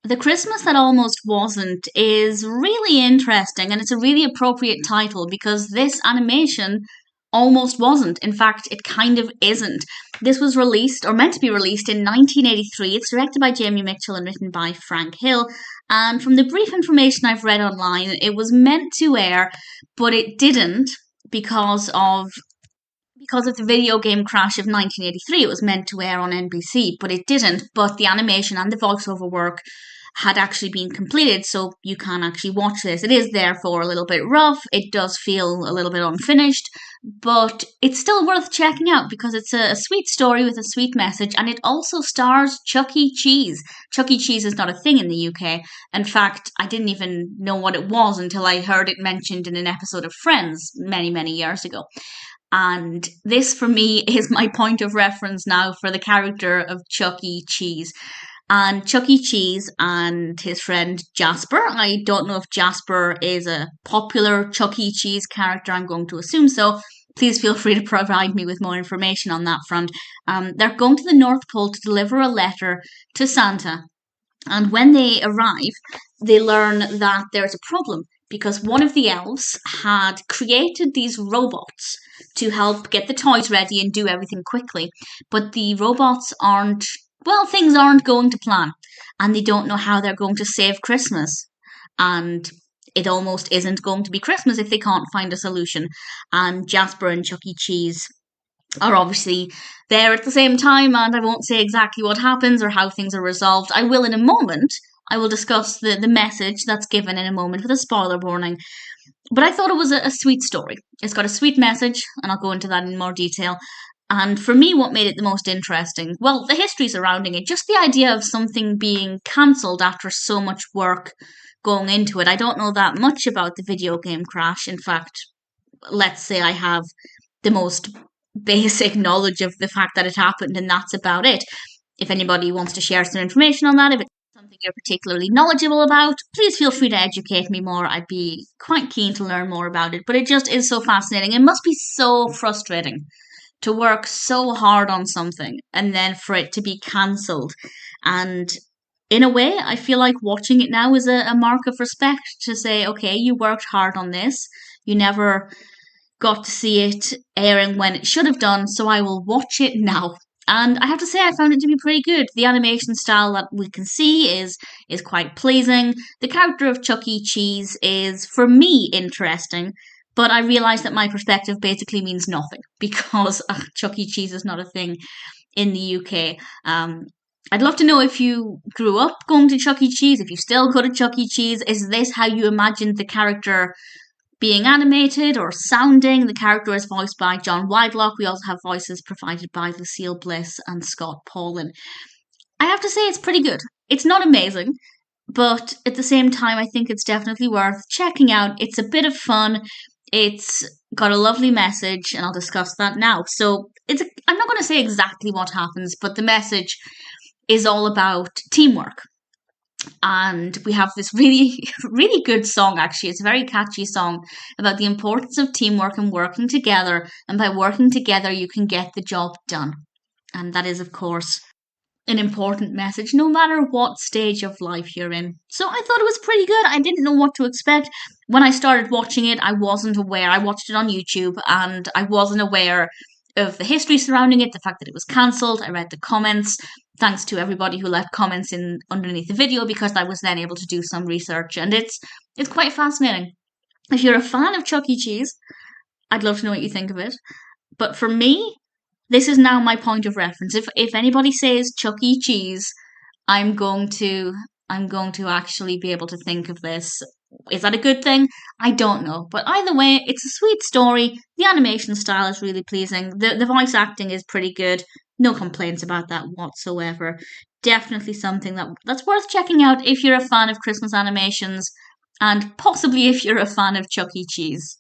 The Christmas That Almost Wasn't is really interesting, and it's a really appropriate title because this animation almost wasn't. In fact, it kind of isn't. This was released, or meant to be released, in 1983. It's directed by Jamie Mitchell and written by Frank Hill. And from the brief information I've read online, it was meant to air, but it didn't because of the video game crash of 1983. It was meant to air on NBC, but it didn't. But the animation and the voiceover work had actually been completed, so you can actually watch this. It is therefore a little bit rough. It does feel a little bit unfinished, but it's still worth checking out because it's a sweet story with a sweet message, and it also stars Chuck E. Cheese. Chuck E. Cheese is not a thing in the UK. In fact, I didn't even know what it was until I heard it mentioned in an episode of Friends many, many years ago. And this, for me, is my point of reference now for the character of Chuck E. Cheese. And Chuck E. Cheese and his friend Jasper. I don't know if Jasper is a popular Chuck E. Cheese character. I'm going to assume so. Please feel free to provide me with more information on that front. They're going to the North Pole to deliver a letter to Santa. And when they arrive, they learn that there's a problem because one of the elves had created these robots to help get the toys ready and do everything quickly. But the robots things aren't going to plan, and they don't know how they're going to save Christmas. And it almost isn't going to be Christmas if they can't find a solution. And Jasper and Chuck E. Cheese are obviously there at the same time, and I won't say exactly what happens or how things are resolved. I will in a moment. I will discuss the message that's given in a moment with a spoiler warning. But I thought it was a sweet story. It's got a sweet message, and I'll go into that in more detail. And for me, what made it the most interesting? Well, the history surrounding it, just the idea of something being cancelled after so much work going into it. I don't know that much about the video game crash. In fact, let's say I have the most basic knowledge of the fact that it happened, and that's about it. If anybody wants to share some information on that, if it's something you're particularly knowledgeable about, please feel free to educate me more. I'd be quite keen to learn more about it. But it just is so fascinating. It must be so frustrating to work so hard on something and then for it to be cancelled. And in a way, I feel like watching it now is a mark of respect to say, okay, you worked hard on this. You never got to see it airing when it should have done, so I will watch it now. And I have to say, I found it to be pretty good. The animation style that we can see is quite pleasing. The character of Chuck E. Cheese is, for me, interesting. But I realise that my perspective basically means nothing because Chuck E. Cheese is not a thing in the UK. I'd love to know if you grew up going to Chuck E. Cheese, if you still go to Chuck E. Cheese. Is this how you imagined the character being animated or sounding? The character is voiced by John Widelock. We also have voices provided by Lucille, Bliss and Scott Paulin. I have to say it's pretty good. It's not amazing, but at the same time, I think it's definitely worth checking out. It's a bit of fun. It's got a lovely message, and I'll discuss that now. So I'm not going to say exactly what happens, but the message is all about teamwork. And we have this really, really good song, actually. It's a very catchy song about the importance of teamwork and working together. And by working together, you can get the job done. And that is, of course, an important message, no matter what stage of life you're in. So I thought it was pretty good. I didn't know what to expect. When I started watching it, I wasn't aware. I watched it on YouTube, and I wasn't aware of the history surrounding it, the fact that it was cancelled. I read the comments. Thanks to everybody who left comments in underneath the video, because I was then able to do some research, and it's quite fascinating. If you're a fan of Chuck E. Cheese, I'd love to know what you think of it. But for me, this is now my point of reference. If anybody says Chuck E. Cheese, I'm going to actually be able to think of this. Is that a good thing? I don't know. But either way, it's a sweet story. The animation style is really pleasing. The voice acting is pretty good. No complaints about that whatsoever. Definitely something that's worth checking out if you're a fan of Christmas animations, and possibly if you're a fan of Chuck E. Cheese.